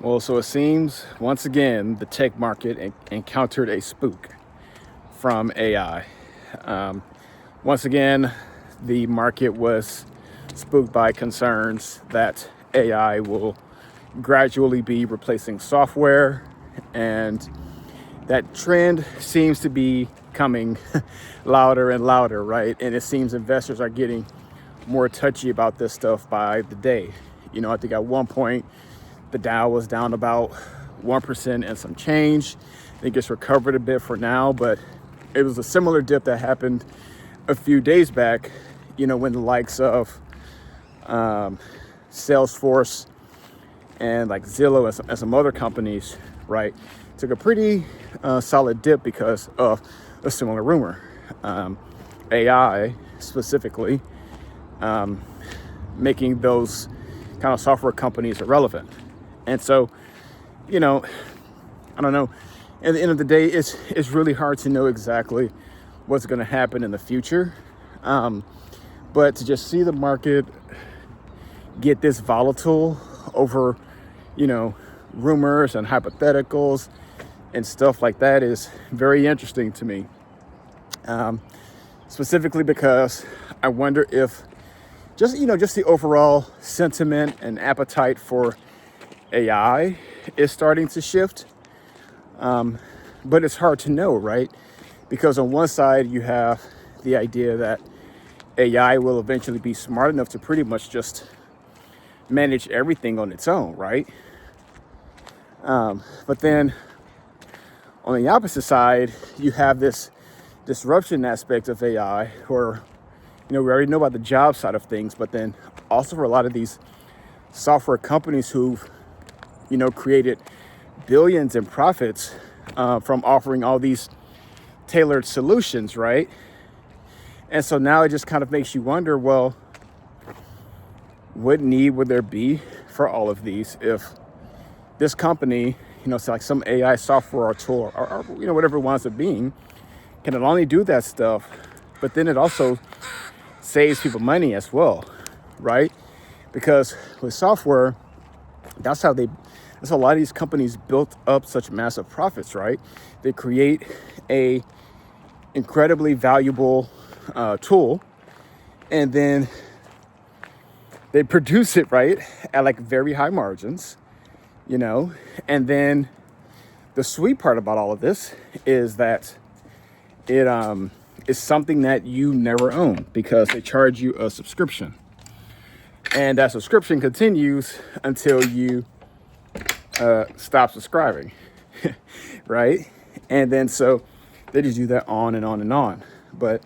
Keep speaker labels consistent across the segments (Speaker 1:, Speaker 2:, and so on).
Speaker 1: Well, so it seems once again the tech market encountered a spook from AI. Um, Once again, the market was spooked by concerns that AI will gradually be replacing software, and that trend seems to be coming louder and louder, right? And it seems investors are getting more touchy about this stuff by the day. I think at one point the Dow was down about 1% and some change. I think it's recovered a bit for now, but it was a similar dip that happened a few days back, when the likes of Salesforce and like Zillow and some other companies, right, took a pretty solid dip because of a similar rumor. AI specifically making those kind of software companies irrelevant. And so, I don't know. At the end of the day, it's really hard to know exactly what's going to happen in the future. But to just see the market get this volatile over, rumors and hypotheticals and stuff like that is very interesting to me. Specifically because I wonder if just the overall sentiment and appetite for AI is starting to shift. But it's hard to know, right? Because on one side, you have the idea that AI will eventually be smart enough to pretty much just manage everything on its own, right? But then on the opposite side, you have this disruption aspect of AI, where, we already know about the job side of things, but then also for a lot of these software companies who've, created billions in profits from offering all these tailored solutions, right? And so now it just kind of makes you wonder, well, what need would there be for all of these if this company, it's like some AI software or tool or whatever it winds up being, can not only do that stuff, but then it also saves people money as well, right? Because with software, that's how a lot of these companies built up such massive profits, right? They create a incredibly valuable tool, and then they produce it, right, at like very high margins, and then the sweet part about all of this is that it is something that you never own because they charge you a subscription, and that subscription continues until you stop subscribing, right? And then so they just do that on and on and on. But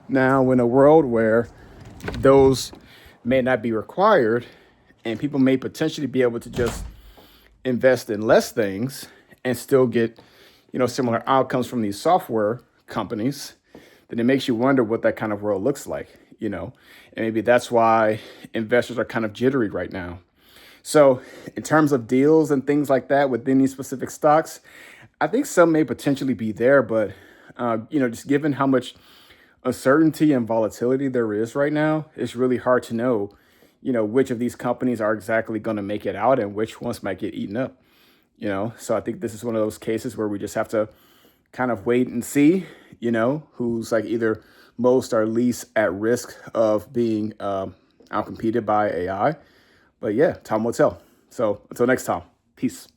Speaker 1: now in a world where those may not be required and people may potentially be able to just invest in less things and still get, similar outcomes from these software companies, then it makes you wonder what that kind of world looks like, and maybe that's why investors are kind of jittery right now. So in terms of deals and things like that within these specific stocks, I think some may potentially be there, but, just given how much uncertainty and volatility there is right now, it's really hard to know, which of these companies are exactly going to make it out and which ones might get eaten up, So I think this is one of those cases where we just have to kind of wait and see, who's like either most or least at risk of being outcompeted by AI. But yeah, time will tell. So until next time, peace.